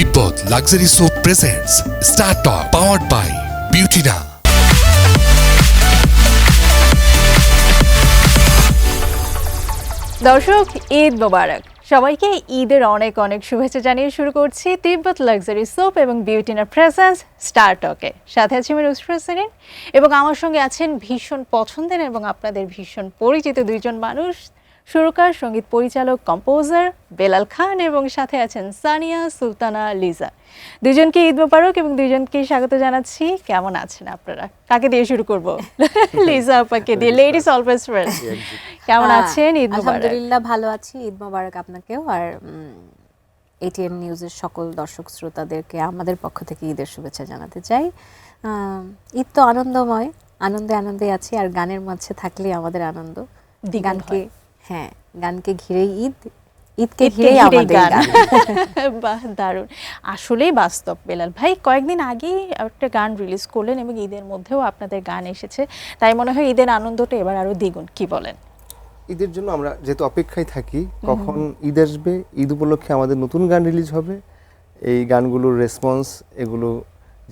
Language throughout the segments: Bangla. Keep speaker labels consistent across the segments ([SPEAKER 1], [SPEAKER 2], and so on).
[SPEAKER 1] Tibet luxury soap presents star talk powered by Beautina.
[SPEAKER 2] দর্শক, ঈদ মোবারক। সবাইকে ঈদের অনেক অনেক শুভেচ্ছা জানিয়ে শুরু করছি তিব্বত লাক্সারি সোপ এবং বিউটিনার প্রেজেন্স স্টার টকে। সাথে আছি আমি নুসরাত সেরিন এবং আমার সঙ্গে আছেন ভীষণ পছন্দের এবং আপনাদের ভীষণ পরিচিত দুইজন মানুষ, সুরকার, সঙ্গীত পরিচালক, কম্পোজার বেলাল খান এবং সাথে আছেন সানিয়া সুলতানা লিজা। দুজনকে ঈদ মোবারক এবং দুজনকে স্বাগত জানাচ্ছি। কেমন আছেন আপনারা? কাকে দিয়ে শুরু করব? লিজা আপাকে দিয়ে। Ladies always first. কেমন আছেন? ঈদ মোবারক।
[SPEAKER 3] আলহামদুলিল্লাহ ভালো আছি। ঈদ মোবারক আপনাকেও আর এটিএন নিউজের সকল দর্শক শ্রোতাদেরকে আমাদের পক্ষ থেকে ঈদের শুভেচ্ছা জানাতে চাই। ঈদ তো আনন্দময়, আনন্দে আনন্দে আছি আর গানের মাঝে থাকলে আমাদের আনন্দ। গানকে গানকে ঘিরেই ঈদ, ঈদকে ঘিরেই আমাদের গান।
[SPEAKER 2] বাহ, দারুণ। আসলেই বাস্তব বেলাল ভাই, কয়েকদিন আগেই একটা গান রিলিজ করলেন এবং ঈদের মধ্যেও আপনাদের গান এসেছে, তাই মনে হয় ঈদের আনন্দটা এবার আরো দ্বিগুণ। কি বলেন?
[SPEAKER 4] ঈদের জন্য আমরা যেহেতু অপেক্ষায় থাকি কখন ঈদ আসবে, ঈদ উপলক্ষে আমাদের নতুন গান রিলিজ হবে, এই গানগুলোর রেসপন্স, এগুলো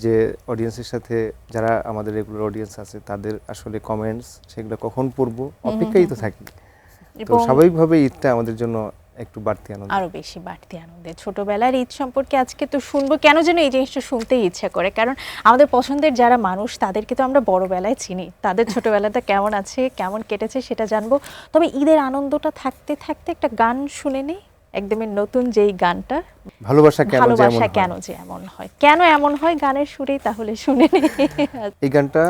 [SPEAKER 4] যে অডিয়েন্সের সাথে যারা আমাদের রেগুলার অডিয়েন্স আছে তাদের আসলে কমেন্টস, সেগুলো কখন পড়বো অপেক্ষাই তো থাকি। তো স্বাভাবিকভাবে ঈদটা আমাদের জন্য একটু বাড়তি আনন্দ,
[SPEAKER 2] আরো বেশি বাড়তি আনন্দে। ছোটবেলার ঈদ সম্পর্কে আজকে তো শুনবো, কেন যেন এই জিনিসটা শুনতেই ইচ্ছা করে, কারণ আমাদের পছন্দের যারা মানুষ তাদেরকে তো আমরা বড়বেলায় চিনি, তাদের ছোটবেলাটা কেমন আছে, কেমন কেটেছে সেটা জানবো। তবে ঈদের আনন্দটা থাকতে থাকতে একটা গান শুনে নেই, একদমই নতুন যেই গানটা,
[SPEAKER 4] ভালোবাসা
[SPEAKER 2] কেন যে এমন হয়, কেন এমন হয়, গানের সুরেই তাহলে শুনে নেই।
[SPEAKER 4] এই গানটা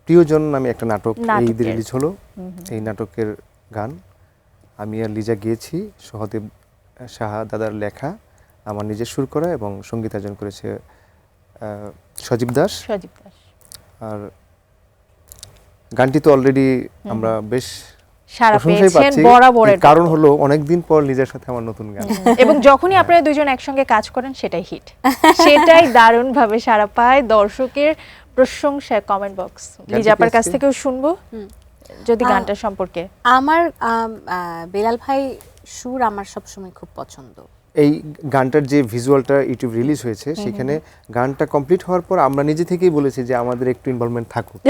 [SPEAKER 4] প্রিয়জন নামে একটা নাটক এই ঈদে রিলিজ হলো। এই নাটকের গান আমি আর লিজা গিয়েছি, সহদেব সাহা দাদার লেখা, আমার নিজের সুর করা এবং সঙ্গীতায়োজন করেছে সজীব দাস। আর গানটি তো অলরেডি আমরা বেশ
[SPEAKER 2] সারা পেয়েছেন বরাবরের,
[SPEAKER 4] কারণ হলো অনেকদিন পর লিজার সাথে আমার নতুন গান
[SPEAKER 2] এবং যখনই আপনারা দুজন একসঙ্গে কাজ করেন সেটাই হিট, সেটাই দারুণ ভাবে সারা পায়, দর্শকের প্রশংসা। কমেন্ট বক্স লিজাপার কাছ থেকেও শুনবো যদি গানটা সম্পর্কে।
[SPEAKER 3] আমার বেলাল ভাই সুর আমার সবসময় খুব পছন্দ।
[SPEAKER 4] এই গানটার যে ভিজুয়ালটা ইউটিউব রিলিজ হয়েছে, সেখানে গানটা কমপ্লিট হওয়ার পর আমরা নিজে থেকেই বলেছি যে আমাদের একটু ইনভলভমেন্ট থাকুক।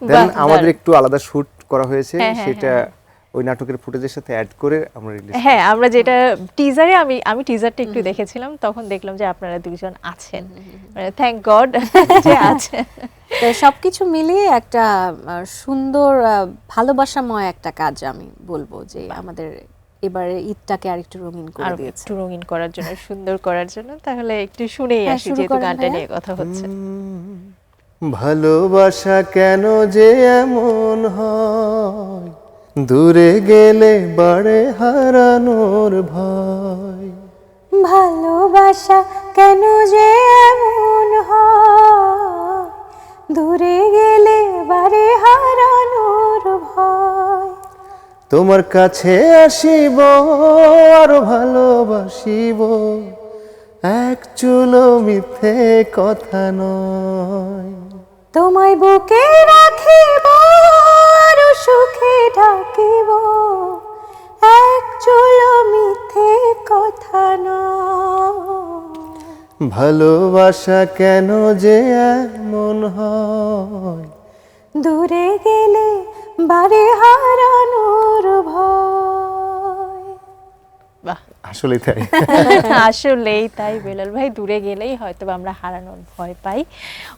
[SPEAKER 4] দেন আমাদের একটু আলাদা শুট করা হয়েছে, সেটা ওই নাটকের ফুটেজের সাথে অ্যাড করে আমরা রিলিজ।
[SPEAKER 2] হ্যাঁ, আমরা যেটা টিজারে, আমি টিজারটা একটু দেখেছিলাম, তখন দেখলাম যে আপনারা দুইজন আছেন, মানে থ্যাংক গড যে আছেন।
[SPEAKER 3] তো সবকিছু মিলিয়ে একটা সুন্দর ভালোবাসাময় একটা কাজ আমি বলবো যে আমাদের এবারে ঈদটাকে আরেকটু রঙিন করে দিয়েছে,
[SPEAKER 2] একটু রঙিন করার জন্য, সুন্দর করার জন্য। তাহলে একটু শুনেই আসি, যেহেতু গানটা নিয়ে কথা হচ্ছে।
[SPEAKER 4] ভালোবাসা কেন যে এমন হয়, দূরে গেলে বাড়ে হারানোর ভয়।
[SPEAKER 3] ভালোবাসা কেন যে এমন হয়, দূরে গেলে বাড়ে হারানোর ভয়।
[SPEAKER 4] তোমার কাছে আসিব আর ভালোবাসিব, এক চুলো মিথ্যে কথা নয়।
[SPEAKER 3] তোমায় বুকে রাখিব আর সুখে ঢাকিব, এক চুলো মিথ্যে কথা নয়।
[SPEAKER 4] ভালোবাসা কেন যে এমন হয়,
[SPEAKER 3] দূরে গেলে বাড়ি হারানোর ভয়।
[SPEAKER 2] বাহ,
[SPEAKER 4] আসলেই তাই।
[SPEAKER 2] আসলেই তাই বেলাল ভাই, দূরে গেলেই হয়তো আমরা হারানোর ভয় পাই।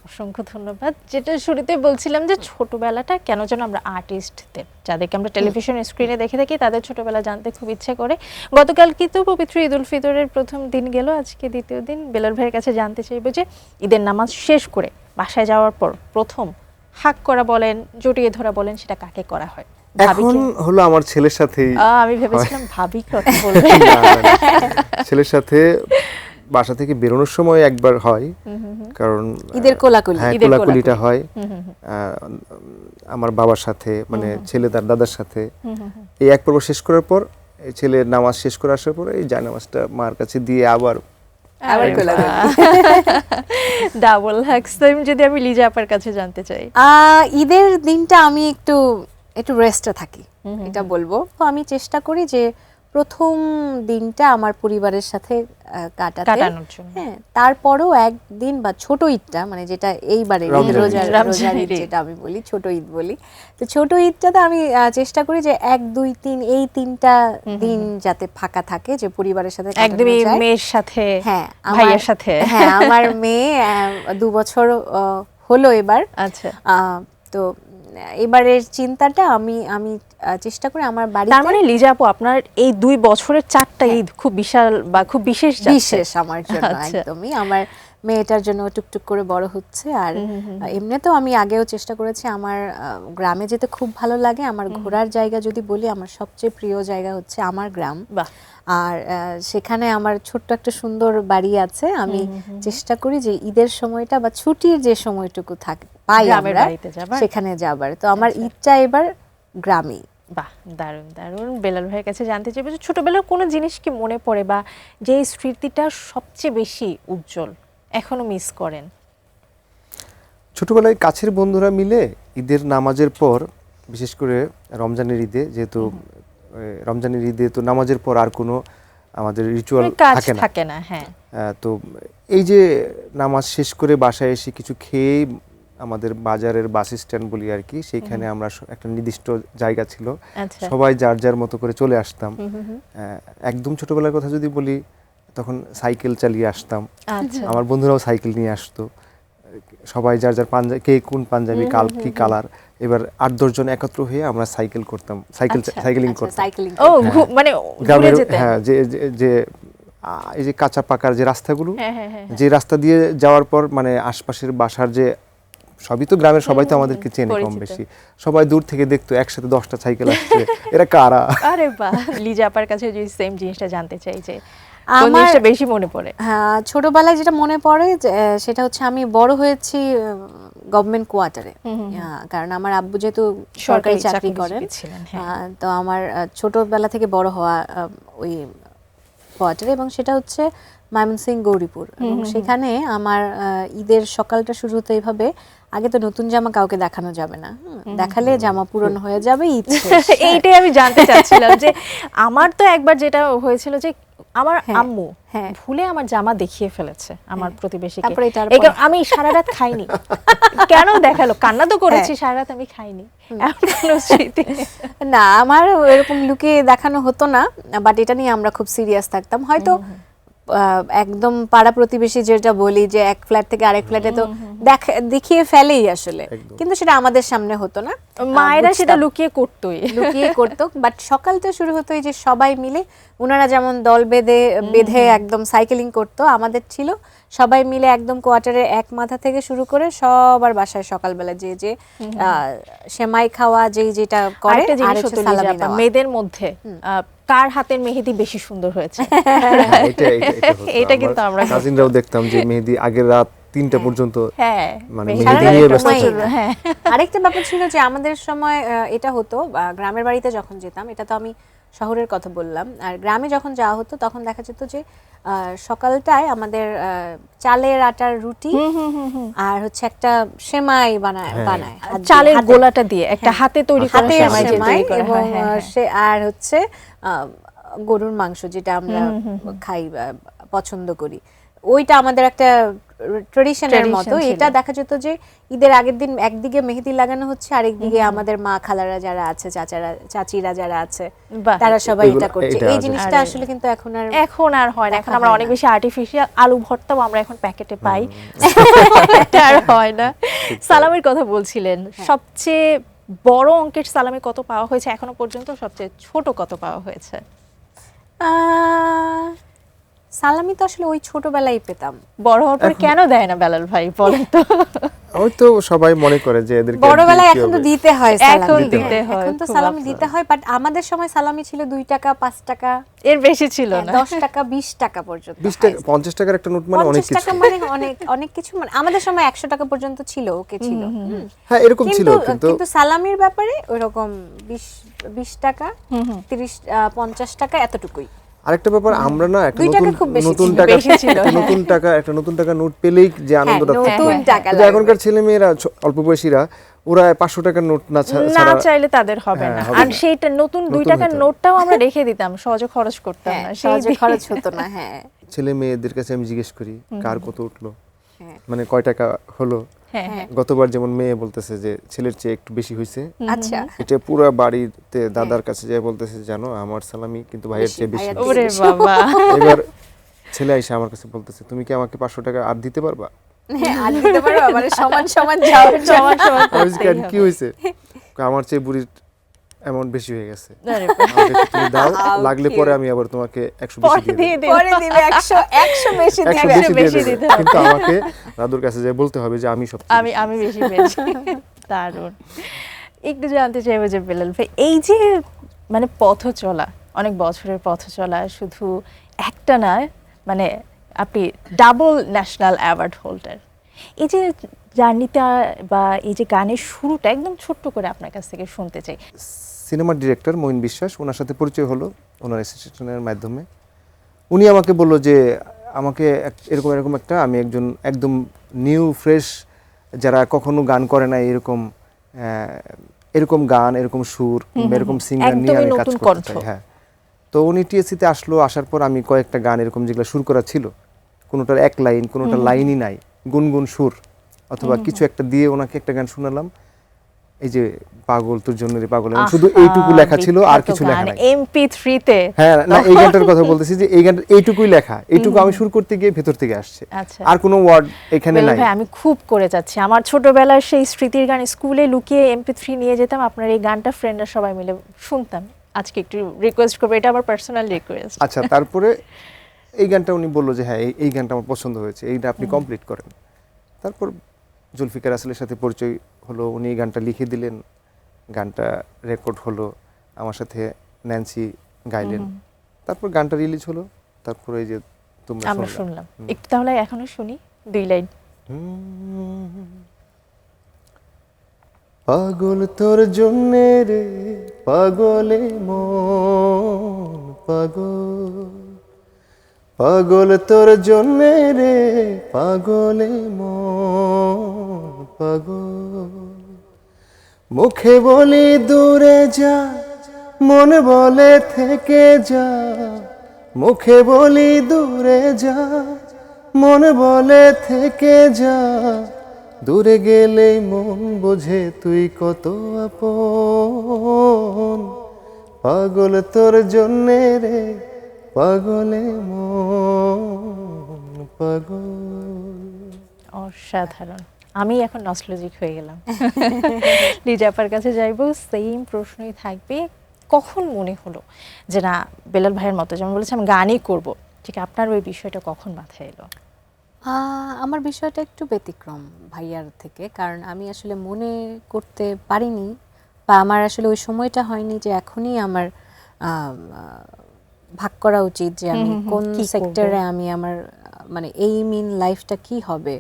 [SPEAKER 2] অসংখ্য ধন্যবাদ। যেটা শুরুতে বলছিলাম যে ছোটবেলাটা কেন যেন আমরা আর্টিস্টদের, যাদেরকে আমরা টেলিভিশন স্ক্রিনে দেখে থাকি, তাদের ছোটবেলা জানতে খুব ইচ্ছে করে। গতকাল কিন্তু পবিত্র ঈদ উল ফিতরের প্রথম দিন গেল, আজকে দ্বিতীয় দিন। বেলাল ভাইয়ের কাছে জানতে চাইবো যে ঈদের নামাজ শেষ করে বাসায় যাওয়ার পর প্রথম হাক করা বলেন, জড়িয়ে ধরা বলেন, সেটা কাকে করা হয়?
[SPEAKER 4] এখন হলো আমার ছেলের সাথেই।
[SPEAKER 2] আমি ভেবেছিলাম ভাবি কথা বলবে।
[SPEAKER 4] ছেলের সাথে বাসা থেকে বেরোনোর সময় একবার হয়, কারণ
[SPEAKER 3] ঈদের কোলাকুলি,
[SPEAKER 4] হ্যাঁ কোলাকুলিটা হয় আমার বাবার সাথে, মানে ছেলে তার দাদার সাথে। এই এক পর্ব শেষ করার পর ছেলের নামাজ শেষ করে আসার পরে এই জায় নামাজটা মার কাছে দিয়ে আবার
[SPEAKER 2] ডাবল হাগস। যদি আমি লিজা আপার কাছে জানতে চাই,
[SPEAKER 3] ঈদের দিনটা আমি একটু রেস্টে থাকি, এটা বলবো। তো আমি চেষ্টা করি যে প্রথম দিনটা আমার পরিবারের সাথে
[SPEAKER 2] কাটানোর জন্য।
[SPEAKER 3] হ্যাঁ, তারপরও একদিন বা ছোট ঈদটা, মানে যেটা এইবারে রোজার ঈদ যেটা আমি বলি, ছোট ঈদ বলি, তো ছোট ঈদটাতে আমি চেষ্টা করি যে 1 2 3 এই 3টা দিন যাতে ফাঁকা থাকে, যে পরিবারের সাথে
[SPEAKER 2] একদমই মেয়ের সাথে,
[SPEAKER 3] হ্যাঁ
[SPEAKER 2] ভাইয়ের সাথে।
[SPEAKER 3] হ্যাঁ, আমার মেয়ে 2 বছর হলো এবার।
[SPEAKER 2] আচ্ছা,
[SPEAKER 3] তো এবারের চিন্তাটা আমি চেষ্টা করি আমার বাড়িতে।
[SPEAKER 2] তার মানে লিজা আপু, আপনার এই 2 বছরের 4টা ঈদ খুব বিশাল বা খুব বিশেষ
[SPEAKER 3] আমার জন্য। একদমই আমার মেয়েটার জন্য টুকটুক করে বড় হচ্ছে। আর এমনিতেও আমি আগেও চেষ্টা করেছি, আমার গ্রামে যেতে খুব ভালো লাগে। আমার ঘোরার জায়গা যদি বলি, আমার সবচেয়ে প্রিয় জায়গা হচ্ছে আমার গ্রাম। আর সেখানে আমার ছোট্ট একটা সুন্দর বাড়ি আছে। আমি চেষ্টা করি যে ঈদের সময়টা বা ছুটির যে সময়টুকু পাই আমরা সেখানে যাবার। তো আমার ঈদটা এবার গ্রামে।
[SPEAKER 2] বাহ, দারুণ দারুণ। বেলাল ভাইয়ের কাছে জানতে চাইবো, ছোটবেলার কোনো জিনিস কি মনে পড়ে বা যে স্মৃতিটা সবচেয়ে বেশি উজ্জ্বল, এখনো মিস করেন?
[SPEAKER 4] ছোটবেলায় কাছের বন্ধুরা মিলে ঈদের নামাজের পর, বিশেষ করে রমজানের ঈদে, যেহেতু রমজানের ঈদে তো নামাজের পর আর কোনো আমাদের রিচুয়াল থাকে না।
[SPEAKER 2] হ্যাঁ,
[SPEAKER 4] তো এই যে নামাজ শেষ করে বাসায় এসে কিছু খেয়ে আমাদের বাজারের বাস স্ট্যান্ড বলি আর কি, সেইখানে আমরা একটা নির্দিষ্ট জায়গা ছিল, সবাই যার যার মতো করে চলে আসতাম। একদম ছোটবেলার কথা যদি বলি, তখন সাইকেল চালিয়ে আসতাম, আমার বন্ধুরাও সাইকেল নিয়ে আসতো, সবাই যার যার পাঞ্জাবি, কে কোন পাঞ্জাবি কি কালার, এবার 8-10 জন একত্র হয়ে আমরা সাইকেল করতাম, সাইকেলিং করতাম।
[SPEAKER 2] ও মানে
[SPEAKER 4] গ্রামের, হ্যাঁ, যে এই যে কাঁচা পাকার যে রাস্তাগুলো, যে রাস্তা দিয়ে যাওয়ার পর মানে আশপাশের বাসার যে সবই তো গ্রামের, সবাই তো আমাদেরকে চেনে কম বেশি, সবাই দূর থেকে দেখতো একসাথে 10টা সাইকেল আসছে, এরা কারা।
[SPEAKER 2] আরে বাহ, লিজা আপার কাছে যদি সেম জিনিসটা জানতে চাই যে কোন জিনিসটা বেশি মনে পড়ে?
[SPEAKER 3] হ্যাঁ, ছোটবেলায় যেটা মনে পড়ে সেটা হচ্ছে আমি বড় হয়েছি গভর্নমেন্ট কোয়ার্টারে। কারণ আমার আব্বু যেহেতু সরকারি চাকরি করেন, তো আমার ছোটবেলা থেকে বড় হওয়া ওই কোয়ার্টারে, এবং সেটা হচ্ছে ময়মনসিংহ গৌরীপুর। এবং সেখানে আমার ঈদের সকালটা শুরু হতে এইভাবে, আগে তো নতুন জামা কাউকে দেখানো যাবে না, দেখালে জামা পুরনো হয়ে যাবে, ঈদ শেষ।
[SPEAKER 2] এইটাই আমি জানতে চাচ্ছিলাম যে আমার তো একবার যেটা হয়েছিল যে আমার আম্মু ভুলে আমার জামা দেখিয়ে ফেলেছে আমার প্রতিবেশীকে, আমি সারা রাত খাইনি। কেন দেখালো? কান্না তো করেছি, সারা রাত আমি খাইনি। এমন কোনো স্মৃতি?
[SPEAKER 3] না, আমার এরকম লুকিয়ে দেখানো হতো না, বাট এটা নিয়ে আমরা খুব সিরিয়াস থাকতাম। হয়তো একদম পাড়া প্রতিবেশী যেটা বলি যে এক ফ্ল্যাট থেকে আরেক ফ্ল্যাটে তো দেখিয়ে ফেলেই আসলে, কিন্তু সেটা আমাদের সামনে হতো না,
[SPEAKER 2] মায়েরা সেটা লুকিয়ে
[SPEAKER 3] করতো। বাট সকালটা শুরু হতো এই যে সবাই মিলে, ওনারা যেমন দল বেঁধে একদম সাইকেলিং করতো, আমাদের ছিল সবাই মিলে একদম কোয়ার্টারের এক মাথা থেকে শুরু করে সবার বাসায় সকালবেলা যে সেমাই খাওয়া, যেটা করে। আর
[SPEAKER 2] মেয়েদের মধ্যে কার হাতের মেহেদি বেশি সুন্দর হয়েছে, এটা কিন্তু আমরা
[SPEAKER 4] কাজিনরাও দেখতাম যে মেহেদি আগের রাত 3টা পর্যন্ত, মানে মেহেদি নিয়ে ব্যস্ত ছিল।
[SPEAKER 3] আরেকটা ব্যাপার ছিল যে আমাদের সময় এটা হতো, গ্রামের বাড়িতে যখন যেতাম, এটা তো আমি শহরের কথা বললাম, আর গ্রামে যখন যাওয়া হতো তখন দেখা যেত যে সকালটায় আমাদের চালের আটার রুটি আর হচ্ছে একটা সেমাই বানায়,
[SPEAKER 2] চালের গোলাটা দিয়ে একটা হাতে তৈরি করা সেমাই,
[SPEAKER 3] এবং আর হচ্ছে গরুর মাংস, যেটা আমরা খাই, পছন্দ করি, ওইটা আমাদের একটা ট্রেডিশনের মতো। এটা দেখা যেত যে ঈদের আগের দিন একদিকে মেহেদি লাগানো হচ্ছে, আরেকদিকে আমাদের মা খালারা যারা আছে, চাচিরা যারা আছে, তারা সবাই এটা করছে। এই জিনিসটা আসলে কিন্তু এখন আর হয় না।
[SPEAKER 2] এখন আমরা অনেক বেশি আর্টিফিশিয়াল, আলু ভর্তাও আমরা এখন প্যাকেটে পাই, আর হয় না। সালামের কথা বলছিলেন, সবচেয়ে বড় অঙ্কের সালামি কত পাওয়া হয়েছে এখনো পর্যন্ত? সবচেয়ে ছোট কত পাওয়া হয়েছে?
[SPEAKER 3] সালামি তো আসলে ওই ছোটবেলায় পেতাম,
[SPEAKER 2] বড় হওয়ার পর কেন দেয় না বেলাল ভাই, বলেন তো?
[SPEAKER 4] ওই তো সবাই মনে করে যে এদেরকে
[SPEAKER 3] বড়বেলায় এখন তো দিতে হয়,
[SPEAKER 2] এখন
[SPEAKER 3] তো সালামি দিতে হয়। বাট আমাদের সময় সালামি ছিল 2 টাকা, 5 টাকা,
[SPEAKER 2] এর বেশি ছিল না।
[SPEAKER 3] 10 টাকা, 20 টাকা পর্যন্ত।
[SPEAKER 4] 20 টাকা, 50 টাকার একটা নোট মানে অনেক কিছু।
[SPEAKER 3] 50 টাকা মানে অনেক কিছু, মানে আমাদের সময় 100 টাকা পর্যন্ত ছিল, ওকে ছিল।
[SPEAKER 4] হ্যাঁ, এরকম ছিল।
[SPEAKER 3] কিন্তু সালামির ব্যাপারে ওইরকম 20 টাকা, 30, 50 টাকা, এতটুকুই।
[SPEAKER 4] আরেকটা ব্যাপার, আমরা না একটা
[SPEAKER 3] 2 টাকা খুব বেশি
[SPEAKER 4] নতুন
[SPEAKER 3] ছিল।
[SPEAKER 4] টাকা
[SPEAKER 2] বেশি ছিল,
[SPEAKER 4] একটা নতুন টাকা নোট পেলেই যে আনন্দটা
[SPEAKER 3] হ্যাঁ,
[SPEAKER 4] থাকতো,
[SPEAKER 3] নতুন টাকা
[SPEAKER 4] কিন্তু
[SPEAKER 3] লাগবে।
[SPEAKER 4] এখনকার ছেলে মেয়েরা অল্প বয়সীরা ওরা 500 টাকার নোট না
[SPEAKER 2] না
[SPEAKER 4] ছাড়া
[SPEAKER 2] চাইলে তাদের হবে
[SPEAKER 4] হ্যাঁ,
[SPEAKER 2] না।
[SPEAKER 4] হবে
[SPEAKER 2] আর
[SPEAKER 4] না।
[SPEAKER 2] সেইটা নতুন 2
[SPEAKER 4] নতুন
[SPEAKER 2] টাকার
[SPEAKER 4] হতে হবে।
[SPEAKER 2] নোটটাও আমরা রেখে দিতাম, সহজে খরচ করতাম
[SPEAKER 3] হ্যাঁ,
[SPEAKER 2] না। সেই
[SPEAKER 3] সহজে
[SPEAKER 2] দিয়ে-
[SPEAKER 3] খরচ হতো না। হ্যাঁ
[SPEAKER 4] ছেলে মেয়েদের কাছে আমি জিজ্ঞেস করি কার কত উঠলো,
[SPEAKER 3] হ্যাঁ
[SPEAKER 4] মানে কয় টাকা হলো।
[SPEAKER 2] হ্যাঁ হ্যাঁ
[SPEAKER 4] গতবার যেমন মেয়ে বলতেছে যে ছেলের চেয়ে একটু বেশি হয়েছে,
[SPEAKER 3] আচ্ছা
[SPEAKER 4] এটা পুরো বাড়িতে দাদার কাছে যায় বলতেছে, জানো আমার সালামি কিন্তু ভাইয়ের
[SPEAKER 3] বেশি,
[SPEAKER 4] চেয়ে বেশি
[SPEAKER 3] ভাইয়ের
[SPEAKER 4] হয়েছে।
[SPEAKER 2] ওরে বাবা,
[SPEAKER 4] এবার ছেলে এসে আমার কাছে বলতেছে, তুমি কি আমাকে 500 টাকা আর দিতে পারবা?
[SPEAKER 3] হ্যাঁ, আর দিতে পারো, মানে সমান সমান যাওয়ার জন্য।
[SPEAKER 2] সমান সমান
[SPEAKER 4] আমি বলছি,
[SPEAKER 2] করতেই
[SPEAKER 4] "কেন, কি
[SPEAKER 2] হবে।
[SPEAKER 4] হয়েছে?" কয়, আমার চেয়ে বুড়ির অ্যামাউন্ট বেশি হয়ে গেছে,
[SPEAKER 2] আরে বাবা,
[SPEAKER 4] আমাকে একটু তুমি দাও,
[SPEAKER 3] How
[SPEAKER 4] লাগলে
[SPEAKER 3] cute.
[SPEAKER 4] পরে আমি আবার তোমাকে 100 বেশি
[SPEAKER 2] পরে
[SPEAKER 4] দিয়ে
[SPEAKER 2] দিয়ে
[SPEAKER 4] দেব।
[SPEAKER 2] দিন।
[SPEAKER 3] পরে দিবে 100 বেশি
[SPEAKER 4] 100
[SPEAKER 3] দিবে।
[SPEAKER 4] বেশি
[SPEAKER 2] বেশি
[SPEAKER 4] দিয়ে
[SPEAKER 2] দিতে
[SPEAKER 4] দেবে,
[SPEAKER 2] হবে।
[SPEAKER 4] কিন্তু আমাকে দাদুর কাছে যেয়ে বলতে হবে যে আমি সব
[SPEAKER 2] আমি বেশি পেয়েছি। দারুণ। একটু জানতে চাইবো যে বেলাল ভাই, এই যে মানে পথ চলা, অনেক বছরের পথ চলা, শুধু একটা না, মানে আপনি ডাবল ন্যাশনাল অ্যাওয়ার্ড হোল্ডার, এই যে জার্নিটা বা এই যে গানের শুরুটা একদম ছোট্ট করে আপনার কাছ থেকে শুনতে চাই।
[SPEAKER 4] সিনেমার ডিরেক্টর মঈন বিশ্বাস, ওনার সাথে পরিচয় হলো ওনার অ্যাসোসিয়েশনের মাধ্যমে। উনি আমাকে বলল যে আমাকে এরকম এরকম একটা, আমি একদম নিউ ফ্রেশ, যারা কখনো গান করে না এরকম গান, এরকম সুর কিংবা এরকম সিঙ্গার নিয়ে
[SPEAKER 2] একদমই
[SPEAKER 4] আমি কাজ
[SPEAKER 2] নতুন
[SPEAKER 4] করতে
[SPEAKER 2] কণ্ঠ।
[SPEAKER 4] চাই। হ্যাঁ, তো উনি টিএসসিতে আসলো, আসার পর আমি কয়েকটা গান এরকম যেগুলো সুর করা ছিল, কোনোটার এক লাইন, কোনোটার লাইনই নাই, গুনগুন সুর অথবা কিছু একটা দিয়ে ওনাকে একটা গান শোনালাম, এই যে পাগল তোর জন্য রে পাগল, এবং শুধু এইটুকু লেখা ছিল, আর কিছু লেখা নাই।
[SPEAKER 2] MP3 তে।
[SPEAKER 4] হ্যাঁ, না, এই গানটার কথা বলতেছি যে এই গানটা এইটুকুই লেখা, এইটুকু আমি সুর করতে গিয়ে ভেতর থেকে আসছে,
[SPEAKER 2] আচ্ছা।
[SPEAKER 4] আর কোনো ওয়ার্ড এখানে
[SPEAKER 2] বেলাল
[SPEAKER 4] নাই।
[SPEAKER 2] ভাই, আমি খুব করে যাচ্ছি, আমার ছোটবেলার সেই স্মৃতির গান স্কুলে লুকিয়ে MP3 নিয়ে যেতাম, আপনার এই গানটা ফ্রেন্ডরা সবাই মিলে শুনতাম। আজকে একটু রিকোয়েস্ট করবো, এটা আমার পার্সোনাল রিকোয়েস্ট।
[SPEAKER 4] আচ্ছা, তারপরে এই গানটা উনি বললো যে হ্যাঁ এই গানটা আমার পছন্দ হয়েছে, এইটা আপনি কমপ্লিট করেন। তারপর জুলফিকার আসলের সাথে পরিচয় হলো, উনি এই গানটা লিখে দিলেন, গানটা রেকর্ড হলো, আমার সাথে ন্যান্সি গাইলেন, তারপর গানটা রিলিজ হলো, তারপর এই যে তোমরা
[SPEAKER 2] আমরা
[SPEAKER 4] শুনলা।
[SPEAKER 2] শুনলাম একটু, তাহলে এখনো শুনি 2 লাইন।
[SPEAKER 4] পাগল তোর জন্যে রে পাগলে মন পাগল, পাগল তোর জন্যে রে পাগলে মন পাগল, মুখে বলি দূরে যা, মন বলে থেকে যা, মুখে বলি দূরে যা, মন বলে থেকে যা, দূরে গেলে মন বোঝে তুই কত আপন, পাগল তোর জন্যে রে পাগলে মন পাগল।
[SPEAKER 2] অসাধারণ। আমি এখন নস্টালজিক হয়ে গেলাম। লিজাপার কাছে যাইবো, সেম প্রশ্নই থাকবে। কখন মনে হলো যে না, বেলাল ভাইয়ের মতো যেমন বলেছে আমি গানই করব, ঠিক আপনার ওই বিষয়টা কখন মাথায় এলো?
[SPEAKER 3] আমার বিষয়টা একটু ব্যতিক্রম ভাইয়ার থেকে, কারণ আমি আসলে মনে করতে পারিনি, বা আমার আসলে ওই সময়টা হয়নি যে এখনই আমার ভাগ করা উচিত যে আমি কোন
[SPEAKER 2] কি করব।
[SPEAKER 3] সেক্টরে আমি আমার মানে এইম ইন লাইফটা কি হবে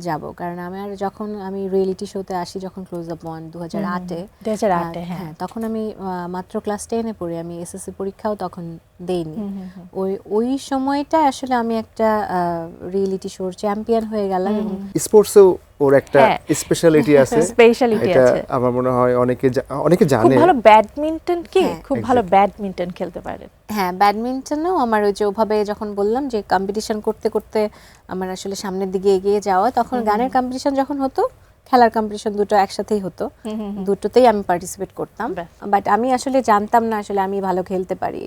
[SPEAKER 3] যাব। কারণ যখন আমি রিয়েলিটি শোতে আসি, যখন ক্লোজ আপ 1 2008-এ,
[SPEAKER 2] 2008-এ, হ্যাঁ।
[SPEAKER 3] তখন আমি মাত্র ক্লাস 10-এ পড়ি, আমি এসএসসি পরীক্ষাও তখন দেইনি। ওই সময়টা আসলে আমি একটা রিয়েলিটি শোর চ্যাম্পিয়ন হয়ে গেলাম, এবং
[SPEAKER 4] স্পোর্টসেও ওর একটা
[SPEAKER 2] হ্যাঁ।
[SPEAKER 4] স্পেশালিটি আছে,
[SPEAKER 2] স্পেশালিটি
[SPEAKER 4] এটা
[SPEAKER 2] আছে।
[SPEAKER 4] আমার মনে হয় অনেকে
[SPEAKER 2] খুব
[SPEAKER 4] জানে।
[SPEAKER 2] ভালো ব্যাডমিন্টন, কি
[SPEAKER 3] হ্যাঁ,
[SPEAKER 2] খুব ভালো ব্যাডমিন্টন খেলতে পারেন।
[SPEAKER 3] হ্যাঁ, ব্যাডমিন্টনেও আমার ওই যে ওভাবে যখন বললাম যে কম্পিটিশন করতে করতে আমার আসলে সামনের দিকে এগিয়ে যাওয়া, তখন গানের কম্পিটিশন যখন হতো, খেলার কম্পিটিশন দুটো একসাথেই হতো, দুটোতেই আমি পার্টিসিপেট করতাম।
[SPEAKER 2] বাহ।
[SPEAKER 3] বাট আমি আসলে জানতাম না আসলে আমি ভালো খেলতে পারি,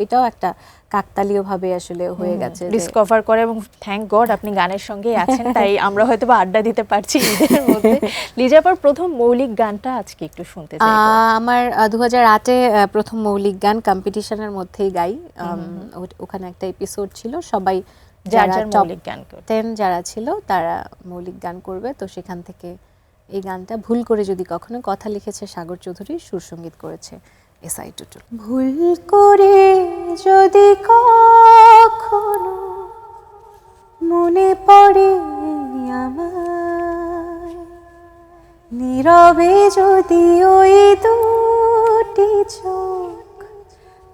[SPEAKER 3] এটাও একটা কাকতালীয় ভাবে আসলে হয়ে গেছে যে-
[SPEAKER 2] ডিসকভার করে, এবং থ্যাংক গড আপনি গানের সঙ্গেই আছেন, তাই আমরা হয়তো বা আড্ডা দিতে পারছি ঈদের মধ্যে। লিজাপার প্রথম মৌলিক গানটা আজকে একটু শুনতে চাই।
[SPEAKER 3] আমার 2008-এ প্রথম মৌলিক গান কম্পিটিশনের মধ্যেই গাই। ওখানে একটা এপিসোড ছিল, সবাই
[SPEAKER 2] যার
[SPEAKER 3] যারা
[SPEAKER 2] যার
[SPEAKER 3] টপ
[SPEAKER 2] মৌলিক গান করে।
[SPEAKER 3] 10 যারা ছিল তারা মৌলিক গান করবে, তো সেখান থেকে এই গানটা ভুল করে যদি কখনো, কথা লিখেছে সাগর চৌধুরী, সুর সঙ্গীত করেছে এসআই টুটুল। ভুল করে যদি কখনো মনে পড়ে আমার, নীরবে যদি ওই দুটি চোখ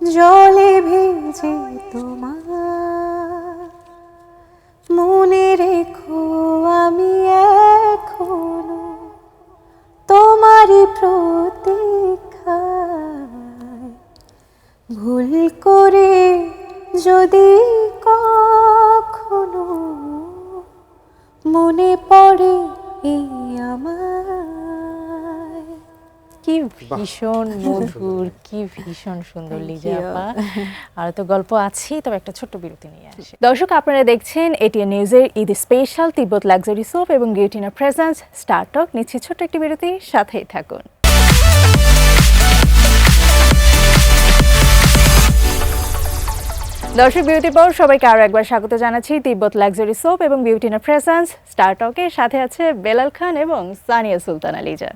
[SPEAKER 3] জলে ভেজে তো যদি কখনো মনে পড়ে এই আমার।
[SPEAKER 2] কি ভীষণ মধুর, কি ভীষণ সুন্দর লিজা আপা। আর তো গল্প আছেই, তবে একটা ছোট্ট বিরতি নিয়ে আসি। দর্শক, আপনারা দেখছেন এটিএন নিউজের ঈদ স্পেশাল তিব্বত লাক্সারি সোপ এবং বিউটিনার প্রেজেন্স স্টার টক। নিচ্ছি ছোট্ট একটি বিরতি, সাথেই থাকুন। দর্শক, বিউটি পর সবাইকে আরও একবার স্বাগত জানাচ্ছি তিব্বত লাক্সারি সোপ এবং বিউটিনার প্রেজেন্স স্টার টকের সাথে আছে বেলাল খান এবং সানিয়া সুলতানা লিজা।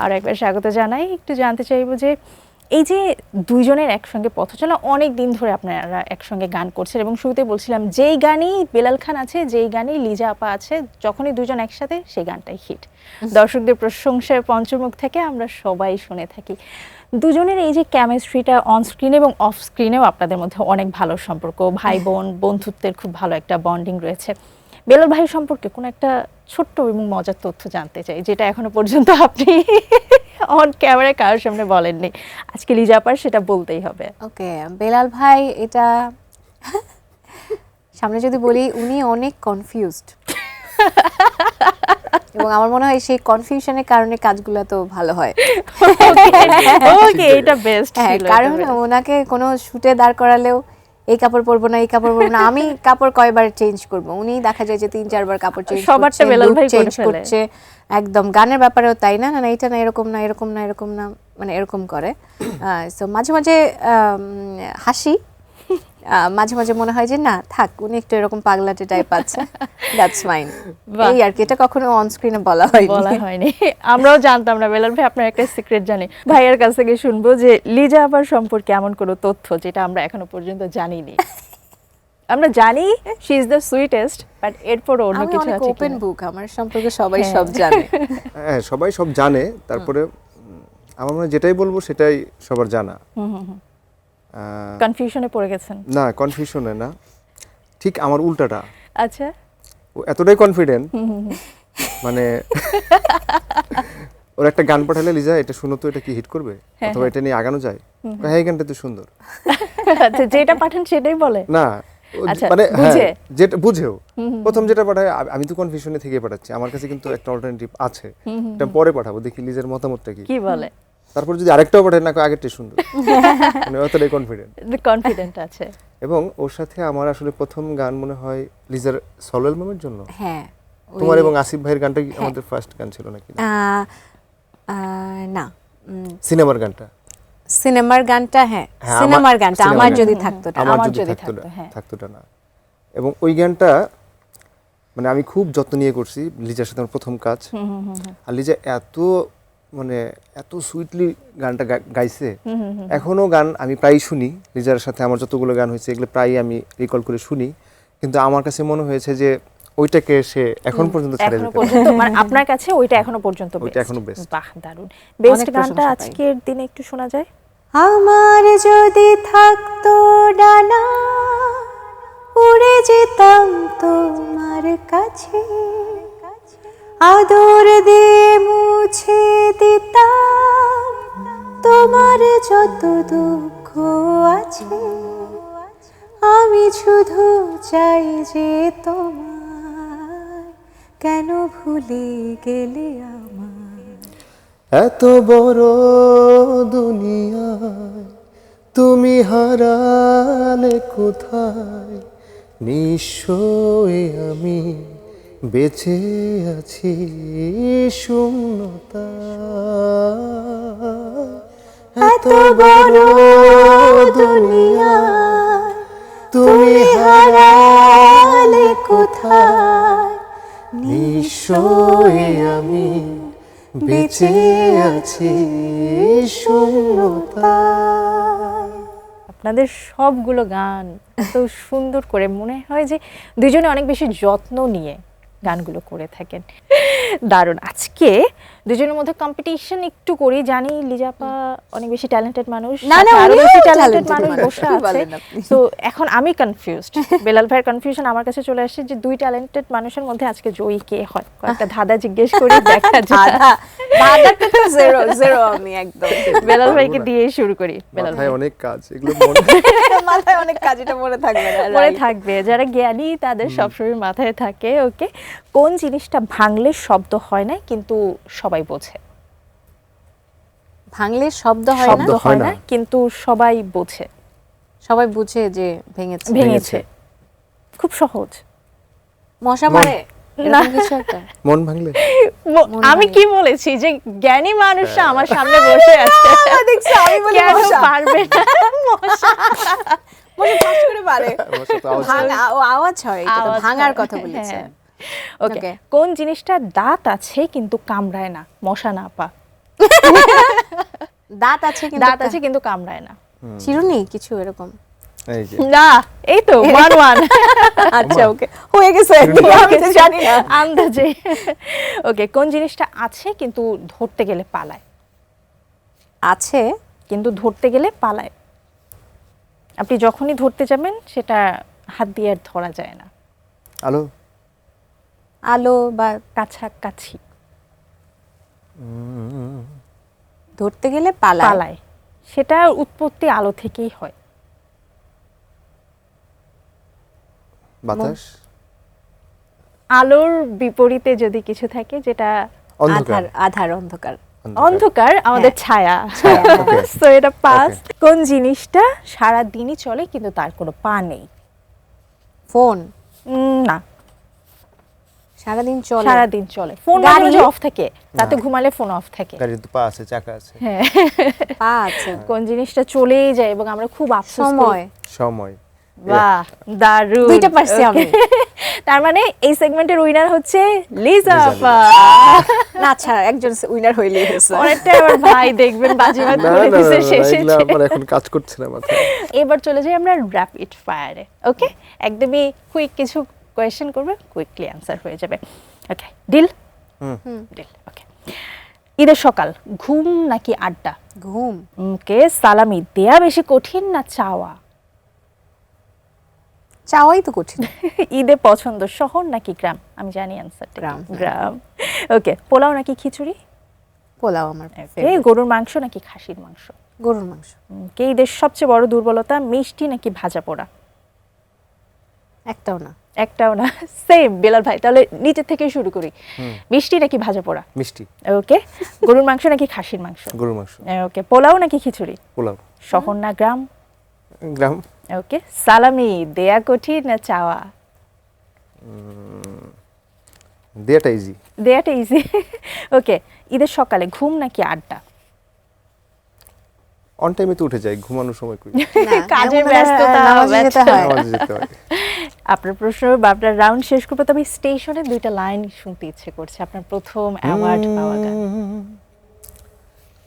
[SPEAKER 2] আর একবার স্বাগত জানাই। একটু জানতে চাইবো যে এই যে দুইজনের একসঙ্গে পথ চলা, অনেক দিন ধরে আপনারা একসঙ্গে গান করছেন এবং শুরুতে বলছিলাম যেই গানই বেলাল খান আছে, যেই গানই লিজা আপা আছে, যখনই দুজন একসাথে সেই গানটাই হিট। দর্শকদের প্রশংসার পঞ্চমুখ থেকে আমরা সবাই শুনে থাকি। দুজনের এই যে কেমিস্ট্রিটা অন স্ক্রিন এবং অফ স্ক্রিনেও আপনাদের মধ্যে অনেক ভালো সম্পর্ক, ভাই বোন বন্ধুত্বের খুব ভালো একটা বন্ডিং রয়েছে। বেলাল ভাই সম্পর্কে কোনো একটা ছোট্ট এবং মজার তথ্য জানতে চাই, যেটা এখনো পর্যন্ত আপনি অন ক্যামেরায় কারোর সামনে বলেননি। আজকে লিজা আপার সেটা বলতেই হবে।
[SPEAKER 3] ওকে, বেলাল ভাই, এটা সামনে যদি বলি, উনি অনেক কনফিউজড এবং আমার মনে হয় সেই কনফিউশনের কারণে কাজগুলো তো ভালো হয়।
[SPEAKER 2] ওকে, এটা বেস্ট ছিল।
[SPEAKER 3] কারণ ওনাকে কোনো শুটে দাঁড় করালেও এই কাপড় পরবো না, এই কাপড় পরবো না, আমি কাপড় কয়বার চেঞ্জ করব, উনি দেখা যায় যে 3-4 বার কাপড় চেঞ্জ
[SPEAKER 2] সবারটা বেলাল ভাই
[SPEAKER 3] চেঞ্জ করছে। একদম গানের ব্যাপারেও তাই, না না এটা না, এরকম না, এরকম না, এরকম না, মানে এরকম করে। সো মাঝে মাঝে হাসি, মাঝে মাঝে মনে হয় যে না থাক, উনি একটু এরকম পাগলাটে টাইপ আছে, দ্যাটস ফাইন। এই আর কি, এটা কখনো অন স্ক্রিনে বলা হয়নি।
[SPEAKER 2] আমরাও জানতাম না। বেলাল ভাই, আপনার একটা সিক্রেট জানি, ভাইয়ের কাছ থেকে শুনবো যে লিজা আপার সম্পর্কে এমন কোনো তথ্য যেটা আমরা এখনো পর্যন্ত জানিনি। আমরা জানি she is the sweetest, but এরপরও অন্য কিছু আছে।
[SPEAKER 3] ওপেন বুক, আমার সম্পর্কে সবাই সব জানে।
[SPEAKER 4] হ্যাঁ, সবাই সব জানে। তারপরে আমার মনে হয় যেটাই বলবো সেটাই সবার জানা।
[SPEAKER 2] কনফিউশনে পড়ে গেছেন? না,
[SPEAKER 4] কনফিউশনে না, ঠিক আমার উল্টাটা।
[SPEAKER 2] আচ্ছা,
[SPEAKER 4] ও এতটাই কনফিডেন্ট, মানে ওর একটা গান পাঠালে, লিজা এটা শুনো তো, এটা কি হিট করবে অথবা এটা নিয়ে আগানো যায়? হ্যাঁ, এই গানটা তো সুন্দর।
[SPEAKER 2] আচ্ছা, যেটা পাঠান সেটাই বলে
[SPEAKER 4] না,
[SPEAKER 2] আচ্ছা,
[SPEAKER 4] মানে
[SPEAKER 2] বুঝে
[SPEAKER 4] যেটা বুঝেও প্রথম যেটা পাঠায়, আমি তো কনফিউশনে থেকে পাঠাচ্ছি, আমার কাছে কিন্তু একটা অল্টারনেটিভ আছে, এটা পরে পাঠাবো, দেখি লিজার মতামতটা কি
[SPEAKER 2] বলে।
[SPEAKER 4] তারপর যদি আরেকটাও পাঠায়, না আগেরটাই সুন্দর, মানে অতটাই
[SPEAKER 2] কনফিডেন্ট আছে।
[SPEAKER 4] এবং ওর সাথে আমার আসলে প্রথম গান মনে হয় লিজার সলো অ্যালবামের জন্য।
[SPEAKER 3] হ্যাঁ,
[SPEAKER 4] তোমার এবং আসিফ ভাইয়ের গানটা কি আমাদের ফার্স্ট গান ছিল নাকি?
[SPEAKER 3] না,
[SPEAKER 4] সিনেমার গানটা।
[SPEAKER 3] হ্যাঁ, সিনেমার গানটা আমার যদি থাকতো,
[SPEAKER 4] আমার যদি থাকতোটা না। এবং ওই গানটা মানে আমি খুব যত্ন নিয়ে করছি, লিজার সাথে আমার প্রথম কাজ। আর লিজা এত সুইটলি গানটা গাইছে। এখনো গান আমি প্রায় শুনি, লিজার সাথে আমার যতগুলো গান হয়েছে এগুলো প্রায় আমি রিকল করে শুনি, কিন্তু আমার কাছে মনে হয়েছে যে ওইটাকে সে এখন পর্যন্ত ছেড়ে দিতে পারে।
[SPEAKER 2] মানে আপনার কাছে ওইটা এখনো পর্যন্ত বেস্ট। বাহ, দারুণ। বেস্ট গানটা আজকের দিনে একটু শোনা যায়।
[SPEAKER 3] আমার যদি থাকতো ডানা, উড়ে যেতাম তোমার কাছে, আদর দিয়ে মুছে দিতাম তোমার যত দুঃখ আছে। আমি শুধু চাই যে তোমায় কেন ভুলে গেলে আমার।
[SPEAKER 4] এত বড় দুনিয়ায় তুমি হারালে কোথায়, নিশ্চয় আমি বেঁচে আছি শূন্যতা।
[SPEAKER 3] এত বড় দুনিয়ায় তুমি হারালে কোথায়,
[SPEAKER 4] নিশ্চয় আমি বেঁচে আছি শূন্যতায়।
[SPEAKER 2] আপনাদের সবগুলো গান এত সুন্দর করে, মনে হয় যে দুইজনে অনেক বেশি যত্ন নিয়ে গানগুলো করে থাকেন। দারুণ। আজকে দুজনের মধ্যে কম্পিটিশন একটু করি, জানি লিজাপা অনেক বেশি ট্যালেন্টেড মানুষ,
[SPEAKER 3] না,
[SPEAKER 2] সাথে আরো
[SPEAKER 3] উনিও
[SPEAKER 2] বেশি ট্যালেন্টেড
[SPEAKER 3] talented
[SPEAKER 2] মানুষ
[SPEAKER 3] মানুষ।
[SPEAKER 2] বসে
[SPEAKER 3] কি
[SPEAKER 2] আছে।
[SPEAKER 3] বলেন আপনি?
[SPEAKER 2] তো এখন আমি কনফিউজড, বেলাল ভাইয়ের কনফিউশন আমার কাছে চলে আসছে যে দুই ট্যালেন্টেড মানুষের মধ্যে আজকে জয়ী কে হয়। কয়েকটা ধাঁধা জিজ্ঞেস করি, দেখা যায়।
[SPEAKER 3] ধাঁধাটা তো জিরো আমি একদম।
[SPEAKER 2] বেলাল ভাইকে দিয়ে শুরু করি। বেলাল ভাই
[SPEAKER 4] মাথায় অনেক কাজ, এগুলো
[SPEAKER 3] মাথায় অনেক কাজ, এটা মনে থাকবে না।
[SPEAKER 2] মনে
[SPEAKER 3] right?
[SPEAKER 2] থাকবে, যারা জ্ঞানী তাদের সবসময় মাথায় থাকে। ওকে, কোন জিনিসটা ভাঙলে শব্দ হয় না কিন্তু সবাই বোঝে?
[SPEAKER 3] ভাঙলে শব্দ হয় না,
[SPEAKER 2] শব্দ হয় না কিন্তু সবাই বোঝে,
[SPEAKER 3] সবাই বুঝে যে ভেঙেছে।
[SPEAKER 2] ভেঙেছে। খুব সহজ।
[SPEAKER 3] মশা মারে
[SPEAKER 2] না।
[SPEAKER 3] এরকম কিছু একটা।
[SPEAKER 4] মন ভাঙলে
[SPEAKER 2] আমি
[SPEAKER 3] ভাঙে।
[SPEAKER 2] কি বলেছি যে জ্ঞানী মানুষরা আমার সামনে বসে আছে,
[SPEAKER 3] দেখছো আমি বলি
[SPEAKER 2] কেন
[SPEAKER 3] মশা।
[SPEAKER 2] পারবে না?
[SPEAKER 3] মশা ফাঁস করে পারে।
[SPEAKER 4] মশা তো আওয়াজ
[SPEAKER 3] ভাঙা ও আওয়াজ হয়, এটা তো
[SPEAKER 2] আওয়াজ
[SPEAKER 3] ভাঙার
[SPEAKER 2] হয়।
[SPEAKER 3] কথা বলেছেন।
[SPEAKER 2] ওকে,
[SPEAKER 3] Okay.
[SPEAKER 2] কোন জিনিসটা দাঁত আছে কিন্তু কামড়ায় না? মশা না পা।
[SPEAKER 3] দাঁত আছে কিন্তু
[SPEAKER 2] দাঁত আছে কিন্তু কামড়ায় না।
[SPEAKER 3] চিরুনি কিছু এরকম।
[SPEAKER 4] এই যে
[SPEAKER 2] না, এই তো 1-1।
[SPEAKER 3] আচ্ছা ওকে, হয়ে গেছে। আমি তো জানি না।
[SPEAKER 2] আন্দাজে। ওকে, কোন জিনিসটা আছে কিন্তু ধরতে গেলে পালায়?
[SPEAKER 3] আছে
[SPEAKER 2] কিন্তু ধরতে গেলে পালায়। আপনি যখনই ধরতে যাবেন সেটা হাত দিয়ে আর ধরা যায় না।
[SPEAKER 4] আলো,
[SPEAKER 3] আলো বা
[SPEAKER 2] কাছাকাছি।
[SPEAKER 3] ধরতে গেলে পালায়।
[SPEAKER 2] পালায়, সেটা উৎপত্তি আলো থেকেই হয়।
[SPEAKER 4] বাতাস,
[SPEAKER 2] আলোর বিপরীতে যদি কিছু থাকে যেটা
[SPEAKER 4] অন্ধকার,
[SPEAKER 3] আধার অন্ধকার।
[SPEAKER 2] অন্ধকার, আমাদের ছায়া।
[SPEAKER 4] Okay.
[SPEAKER 2] তো এটা পাস। কোন জিনিসটা সারা দিনই চলে কিন্তু তার কোনো পা নেই?
[SPEAKER 3] ফোন
[SPEAKER 2] না,
[SPEAKER 3] সারাদিন চলে।
[SPEAKER 2] সারাদিন চলে। ফোন
[SPEAKER 3] গাড়ি?
[SPEAKER 2] মাঝে অফ থাকে, রাতে ঘুমালে ফোন অফ থাকে।
[SPEAKER 4] গাড়ির তো পা আছে, চাকা আছে।
[SPEAKER 2] হ্যাঁ।
[SPEAKER 3] পা আছে।
[SPEAKER 2] কোন জিনিসটা চলেই যায় এবং আমরা খুব আফসোস করি?
[SPEAKER 3] সময়।
[SPEAKER 4] সময়।
[SPEAKER 2] বাহ, দারুণ।
[SPEAKER 3] দুইটা পারছি আমি।
[SPEAKER 2] তার মানে এই সেগমেন্টের উইনার হচ্ছে লিজা আপা।
[SPEAKER 3] না ছাড়া একজন উইনার হইলেই হয়েছে।
[SPEAKER 2] পরেরটা আবার ভাই দেখবেন বাজিমাত
[SPEAKER 4] না,
[SPEAKER 2] করে
[SPEAKER 4] না,
[SPEAKER 2] দিছে
[SPEAKER 4] না, না,
[SPEAKER 2] শেষে।
[SPEAKER 4] এগুলো আমার এখন কাজ করছে না মাথায়।
[SPEAKER 2] এবার চলে যাই আমরা র্যাপিড ফায়ারে। ওকে, একদমই কুইক কিছু কোয়েশ্চেন করবে, কুইকলি অ্যান্সার হয়ে যাবে। ওকে, ডিল? ডিল। ওকে, ঈদের সকাল, ঘুম নাকি আড্ডা?
[SPEAKER 3] ঘুম।
[SPEAKER 2] ওকে, সালামি দেয়া বেশি কঠিন না চাওয়া?
[SPEAKER 3] চাওয়াই তো কঠিন।
[SPEAKER 2] ঈদে পছন্দ শহর নাকি গ্রাম? আমি জানি অ্যান্সারটা।
[SPEAKER 3] গ্রাম।
[SPEAKER 2] গ্রাম। ওকে, পোলাও নাকি খিচুড়ি?
[SPEAKER 3] পোলাও আমার
[SPEAKER 2] ওকে,
[SPEAKER 3] favorite।
[SPEAKER 2] গরুর মাংস নাকি খাসির মাংস?
[SPEAKER 3] গরুর মাংস।
[SPEAKER 2] ওকে, ঈদের সবচেয়ে বড় দুর্বলতা, মিষ্টি নাকি ভাজা পোড়া?
[SPEAKER 3] একটাও না।
[SPEAKER 2] একটাও না। সেম বেলাল ভাই, তাহলে নিচে থেকে শুরু করি। মিষ্টি নাকি ভাজা পোড়া?
[SPEAKER 4] মিষ্টি।
[SPEAKER 2] ওকে, গরুর মাংস নাকি খাসির মাংস?
[SPEAKER 4] গরুর মাংস।
[SPEAKER 2] ওকে, পোলাও নাকি খিচুড়ি?
[SPEAKER 4] পোলাও।
[SPEAKER 2] শহর না গ্রাম?
[SPEAKER 4] গ্রাম।
[SPEAKER 2] ওকে, সালামি দেয়া কঠিন না চাওয়া?
[SPEAKER 4] দেয়াটা ইজি।
[SPEAKER 2] দেয়াটা ইজি। ওকে, ঈদের সকালে ঘুম নাকি আড্ডা?
[SPEAKER 4] অন টাইমে তো উঠে যাই, ঘুমানোর সময় কই।
[SPEAKER 3] না,
[SPEAKER 2] কাজের
[SPEAKER 3] এমন
[SPEAKER 2] ব্যস্ততা,
[SPEAKER 3] নামাজে যেতে হয়।
[SPEAKER 4] নামাজে যেতে হয়।
[SPEAKER 2] আপনার প্রশ্ন বা আপনার রাউন্ড শেষ করবো, তবে স্টেশনে দুইটা লাইন শুনতে ইচ্ছে করছে, আপনার প্রথম অ্যাওয়ার্ড পাওয়া গান।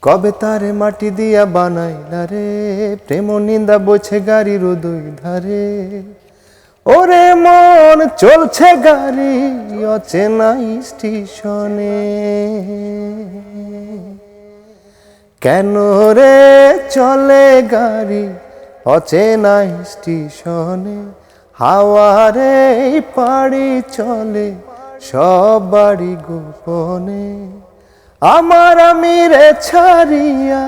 [SPEAKER 4] কবে তারে মাটি দিয়া বানাইলা রে, প্রেম নিন্দা বইছে গাড়ির দুই ধারে। ওরে মন চলছে গাড়ি অচেনা স্টেশনে, কেন রে চলে গাড়ি অচেনা স্টেশনে। হাওয়ারে পাড়ি চলে সব বাড়ি গোপনে। আমার আমিরে ছাড়িয়া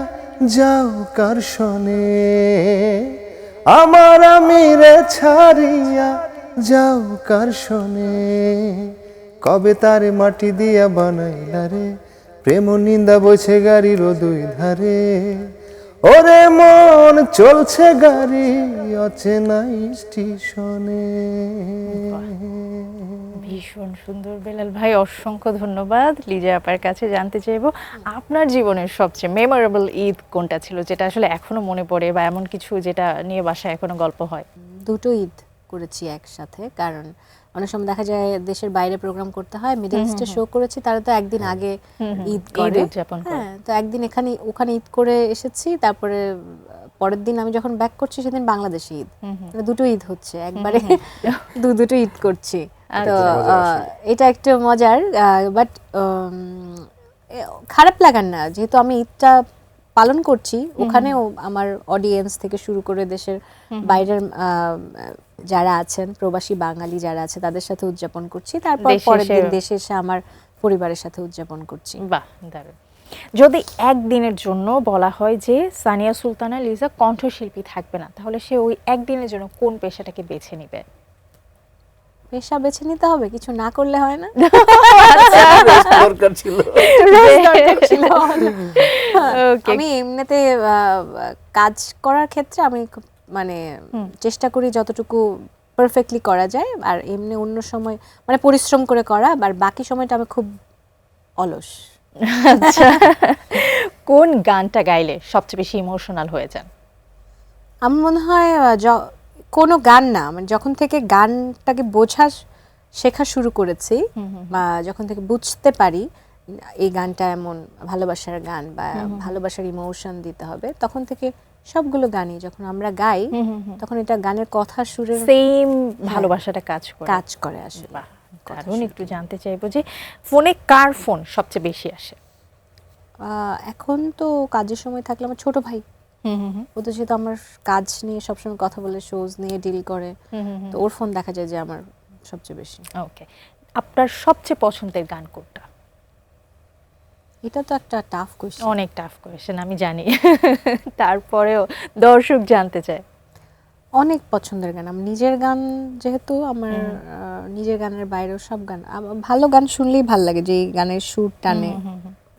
[SPEAKER 4] যাও কার শনে, আমার আমিরে ছাড়িয়া যাও কার শনে। কবে তারে মাটি দিয়া বানাইলা রে, প্রেম নিন্দা বইছে গাড়ির দুই ধারে। ওরে মন চলছে গাড়ি অচেনা স্টেশনে।
[SPEAKER 2] ভীষণ সুন্দর বেলাল ভাই, অসংখ্য ধন্যবাদ। লিজা আপার কাছে জানতে চাইবো আপনার জীবনের সবচেয়ে মেমোরেবল ঈদ কোনটা ছিল, যেটা আসলে এখনো মনে পড়ে, বা এমন কিছু যেটা নিয়ে বাসায় এখনো গল্প হয়?
[SPEAKER 3] দুটো ঈদ করেছি একসাথে, কারণ অনেক সময় দেখা যায় দেশের বাইরে প্রোগ্রাম করতে হয়, মিডল ইস্টে শো করেছি, তারা তো একদিন আগে ঈদ করে।
[SPEAKER 2] উদযাপন করে।
[SPEAKER 3] হ্যাঁ, তো একদিন ওখানে ঈদ করে এসেছি, তারপরে পরের দিন আমি যখন ব্যাক করছি সেদিন বাংলাদেশে ঈদ। মানে দুটো ঈদ হচ্ছে একবারে, দুটো ঈদ করছি। তো এটা একটু মজার, বাট খারাপ লাগার না, যেহেতু আমি ঈদটা পালন করছি, ওখানেও আমার অডিয়েন্স থেকে শুরু করে দেশের বাইরের যারা আছেন, প্রবাসী বাঙালি যারা আছে, তাদের সাথে উদযাপন করছি। তারপর পরের দিন দেশে এসে আমার পরিবারের সাথে উদযাপন করছি।
[SPEAKER 2] বাহ, দারুণ। যদি একদিনের জন্য বলা হয় যে সানিয়া সুলতানা লিজা কণ্ঠশিল্পী থাকবে না, তাহলে সে ওই একদিনের জন্য কোন পেশাটাকে বেছে নিবে?
[SPEAKER 3] পেশা বেছে নিতে হবে, কিছু না করলে হয় না।
[SPEAKER 4] দরকার ছিল।
[SPEAKER 3] আমি এমনিতে কাজ করার ক্ষেত্রে আমি মানে চেষ্টা করি যতটুকু পারফেক্টলি করা যায়, আর এমনি অন্য সময় মানে পরিশ্রম করে করা, আর বাকি সময়টা আমি খুব অলস।
[SPEAKER 2] আচ্ছা, কোন গানটা গাইলে সবচেয়ে বেশি ইমোশনাল হয়ে যান?
[SPEAKER 3] আমার মনে হয় কোনো গান না, মানে যখন থেকে গানটাকে শেখা শুরু করেছি, বা যখন থেকে বুঝতে পারি এই গানটা এমন ভালোবাসার গান বা ভালোবাসার ইমোশন দিতে হবে, তখন থেকে সবগুলো গানই যখন আমরা গাই, তখন এটা গানের কথা সুরে
[SPEAKER 2] সেম ভালোবাসাটা কাজ করে
[SPEAKER 3] আসলে।
[SPEAKER 2] কারণ একটু জানতে চাইবো যে ফোনে কার ফোন সবচেয়ে বেশি আসে?
[SPEAKER 3] এখন তো কাজের সময় থাকলে আমার ছোট ভাই, ও তো যেহেতু আমার কাজ নিয়ে সবসময় কথা বলে, শোজ নিয়ে ডিল করে, তো ওর ফোন দেখা যায় যে আমার সবচেয়ে বেশি।
[SPEAKER 2] ওকে, আপনার সবচেয়ে পছন্দের গান কোনটা?
[SPEAKER 3] এটা তো একটা টাফ কোয়েশ্চেন।
[SPEAKER 2] অনেক টাফ কোয়েশ্চেন, আমি জানি, তারপরেও দর্শক জানতে চায়।
[SPEAKER 3] অনেক পছন্দের গান, আমার নিজের গান যেহেতু, আমার নিজের গানের বাইরেও সব গান, ভালো গান শুনলেই ভালো লাগে, যে গানের সুর টানে,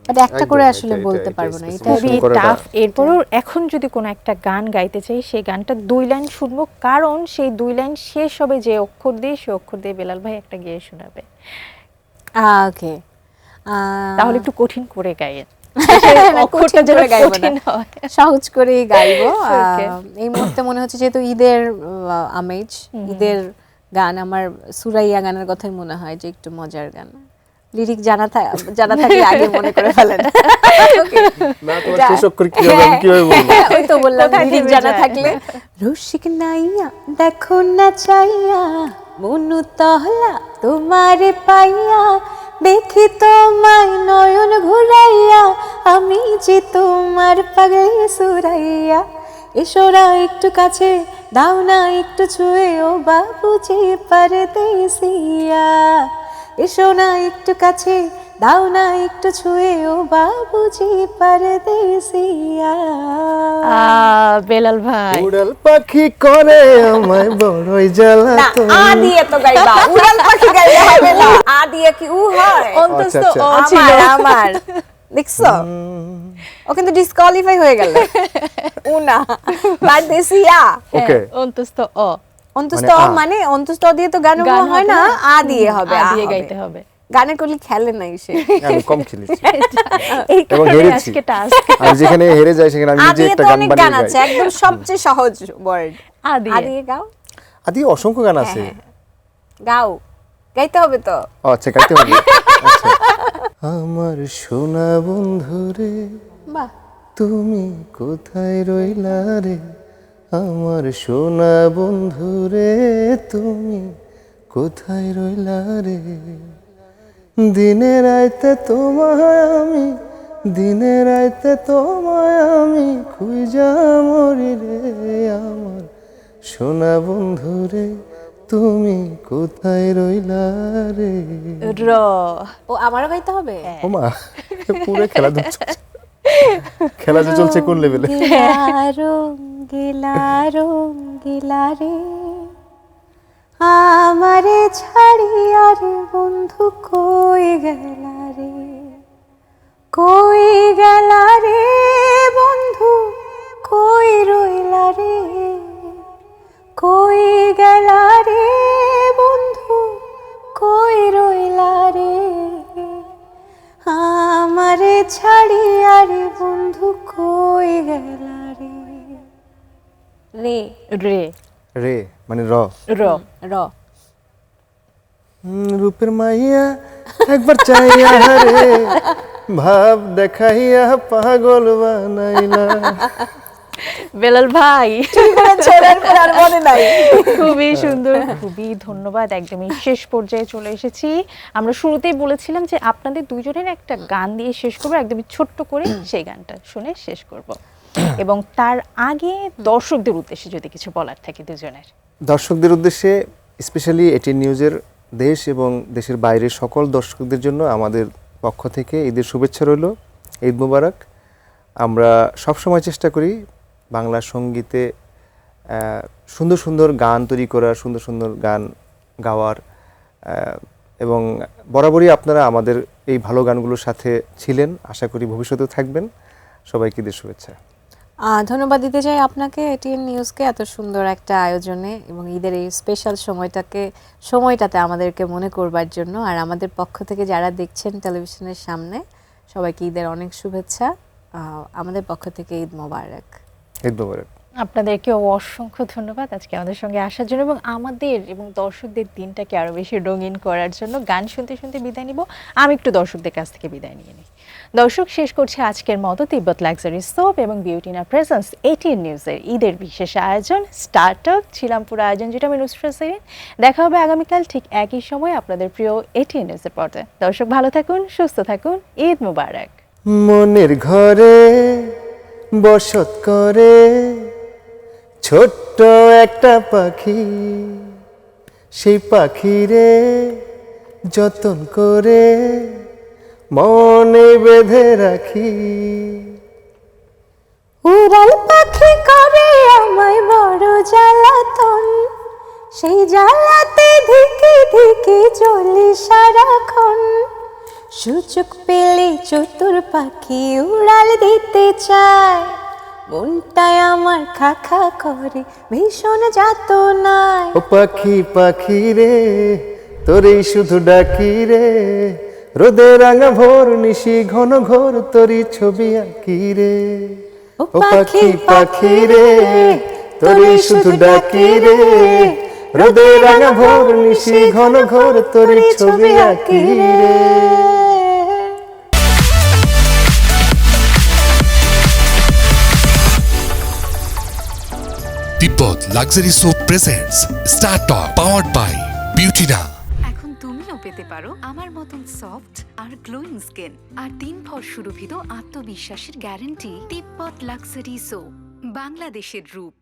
[SPEAKER 3] বাট একটা করে আসলে বলতে পারবো না, এটা
[SPEAKER 2] খুবই টাফ। এরপরও এখন যদি কোনো একটা গান গাইতে চাই, সেই গানটা 2 লাইন শুনবো, কারণ সেই 2 লাইন শেষ হবে যে অক্ষর দিয়ে, সে অক্ষর দিয়ে বেলাল ভাই একটা গেয়ে শোনাবে।
[SPEAKER 3] ওকে,
[SPEAKER 2] তাহলে একটু কঠিন করে গাইয়েন,
[SPEAKER 3] অক্ষরটা যেটা গাইবো না, সহজ করেই গাইবো। এই মুহূর্তে মনে হচ্ছে যেহেতু ঈদের আমেজ, ঈদের গান, আমার সুরাইয়া গানের কথাই মনে হয় যে একটু মজার গান। লিরিক জানা থাকলে আগে মনে করে ফেলেন।
[SPEAKER 4] না, তোমার শেষ অক্ষর কি হবে আমি কিভাবে বলবো?
[SPEAKER 3] ওই তো বললাম, লিরিক জানা থাকলে। রসিক নাইয়া দেখো না চাইয়া, মনু তহলা তোমারে পাইয়া, দেখি তোমায় নয়ন ঘুরাইয়া, আমি যে তোমার পাগলে সুরাইয়া, এসোরা একটু কাছে, দাও না একটু ছুঁয়ে, ও বাবুজি পারদেশিয়া, এসো না একটু কাছে, দাও না একটু ছুঁয়ে, ও বাবুজি পারদেশিয়া।
[SPEAKER 2] বেলাল ভাই,
[SPEAKER 4] উড়াল পাখি করে আমায় বড়ই জ্বালাতন।
[SPEAKER 3] আ দিয়ে তো গাইবা, উড়াল পাখি গাইলে হবে না, আ দিয়ে কি উ হয়?
[SPEAKER 2] অন্তত
[SPEAKER 4] আচ্ছা,
[SPEAKER 2] অ ছিল।
[SPEAKER 3] আমার দেখছো, ও কিন্তু ডিসকোয়ালিফাই হয়ে গেল। উনা পারদেশিয়া,
[SPEAKER 4] ওকে,
[SPEAKER 2] অন্তত অ,
[SPEAKER 3] অন্তত মানে অন্তত দিয়ে তো গান হয় না, আ দিয়ে হবে,
[SPEAKER 2] আ দিয়ে গাইতে হবে।
[SPEAKER 3] গানের কলি খেলে নাই সে,
[SPEAKER 4] আমি কম খেলেছি
[SPEAKER 2] এই
[SPEAKER 4] এবং
[SPEAKER 2] কারণে
[SPEAKER 4] হেরেছি।
[SPEAKER 2] আজকে টাস্ক।
[SPEAKER 4] আমি যেখানে হেরে যাই সেখানে আমি নিজে একটা গান বানিয়ে গাই।
[SPEAKER 3] আছে একদম সবচেয়ে সহজ ওয়ার্ড,
[SPEAKER 2] আ
[SPEAKER 3] আ দিয়ে গাও।
[SPEAKER 4] আদি অসংখ্য গান আছে।
[SPEAKER 3] গাও, গাইতে হবে তো।
[SPEAKER 4] ও আচ্ছা, গাইতে হবে। আচ্ছা, আমার সোনা বন্ধুরে,
[SPEAKER 3] বাহ,
[SPEAKER 4] তুমি কোথায় রইলা রে, আমার সোনা বন্ধুরে, তুমি কোথায় রইলা রে, দিনে রাইতে তোমায় আমি, দিনে রাইতে তোমায় আমি খুঁজা মরি রে, আমার সোনা বন্ধুরে, তুমি কোথায় রইলা রে।
[SPEAKER 2] র,
[SPEAKER 3] ও আমারও গাইতে হবে।
[SPEAKER 4] ওমা, পুরো খেলা যে চলছে কোন লেভেলে।
[SPEAKER 3] রঙ্গিলা রঙ্গিলা রে, আমারে ছাড়িয়া রে বন্ধু কই গেলা রে, কই গেলা রে বন্ধু, কই রইলা রে, কই গেলা রে বন্ধু, কই রইলা রে, আমারে ছাড়িয়া রে বন্ধু কই গেলা রে। রে
[SPEAKER 2] রে,
[SPEAKER 4] রে মানে র।
[SPEAKER 2] র,
[SPEAKER 3] র,
[SPEAKER 4] রূপের মাইয়া একবার চাইয়া রে, ভাব দেখাইয়া পাগল বানাইলা।
[SPEAKER 2] বেলাল ভাই
[SPEAKER 3] আর মনে নাই।
[SPEAKER 2] খুবই সুন্দর, খুবই ধন্যবাদ। একদমই শেষ পর্যায়ে চলে এসেছি। আমরা শুরুতেই বলেছিলাম যে আপনাদের দুজনের একটা গান দিয়ে শেষ করবো, একদমই ছোট্ট করে সেই গানটা শুনে শেষ করব। এবং তার আগে দর্শকদের উদ্দেশ্যে যদি কিছু বলার থাকে দুজনের।
[SPEAKER 4] দর্শকদের উদ্দেশ্যে স্পেশালি এটিএন নিউজের দেশ এবং দেশের বাইরের সকল দর্শকদের জন্য আমাদের পক্ষ থেকে ঈদের শুভেচ্ছা রইল। ঈদ মোবারক। আমরা সবসময় চেষ্টা করি বাংলা সঙ্গীতে সুন্দর সুন্দর গান তৈরি করার, সুন্দর সুন্দর গান গাওয়ার, এবং বরাবরই আপনারা আমাদের এই ভালো গানগুলোর সাথে ছিলেন, আশা করি ভবিষ্যতেও থাকবেন। সবাইকে ঈদের শুভেচ্ছা।
[SPEAKER 3] ধন্যবাদ দিতে চাই আপনাকে, এটিএন নিউজকে এত সুন্দর একটা আয়োজনে এবং ঈদের এই স্পেশাল সময়টাতে আমাদেরকে মনে করবার জন্য। আর আমাদের পক্ষ থেকে যারা দেখছেন টেলিভিশনের সামনে, সবাইকে ঈদের অনেক শুভেচ্ছা। আমাদের পক্ষ থেকে ঈদ মোবারক।
[SPEAKER 4] ঈদ মোবারক।
[SPEAKER 2] আপনাদেরকেও অসংখ্য ধন্যবাদ আজকে আমাদের সঙ্গে আসার জন্য এবং আমাদের এবং দর্শকদের দিনটাকে আরও বেশি রঙিন করার জন্য। গান শুনতে শুনতে বিদায় নিব, আমি একটু দর্শকদের কাছ থেকে বিদায় নিয়ে নিই। দর্শক, শেষ করছে আজকের মতো তিব্বত লাক্সারি সোপ এবং বিউটিনা প্রেজেন্স এটিএন নিউজের ঈদের বিশেষ আয়োজন স্টার্টক। ছিলাম পুরো আয়োজন যেটা আমি নুসরাত সেরিন। দেখা হবে আগামীকাল ঠিক একই সময় আপনাদের প্রিয় এটিএন নিউজের পর্দায়। দর্শক ভালো থাকুন, সুস্থ থাকুন, ঈদ মুবারক।
[SPEAKER 4] মনের ঘরে বসত করে ছোট্ট একটা পাখি, সেই পাখিরে যতন করে মনে বেঁধে রাখি।
[SPEAKER 3] উড়াল পাখি করে আমায় বড় জ্বালাতন, সেই জ্বালাতে ধিকে ধিকে চলি সারাক্ষণ। সুযোগ পেলে চতুর পাখি উড়াল দিতে চায়, মনটায় আমার খা খা করে ভীষণ যাতনায়।
[SPEAKER 4] ও পাখি পাখি রে, তোরই শুধু ডাকি রে, রোদে রাঙা ভোর নিশি ঘন ঘোর তোরই ছবি আঁকি রে। ও পাখি পাখি রে, তোরই শুধু ডাকি রে, রোদে রাঙা ভোর নিশি ঘন ঘোর তোরই ছবি আঁকি রে।
[SPEAKER 1] Tibet luxury soap presents star talk powered by Beautina.
[SPEAKER 5] এখন তুমিও পেতে পারো আমার মতন সফট আর গ্লোয়িং স্কিন আর 3 ভর সুরভিত আত্মবিশ্বাসের গ্যারান্টি তিব্বত লাক্সারি সোপ, বাংলাদেশের রূপ।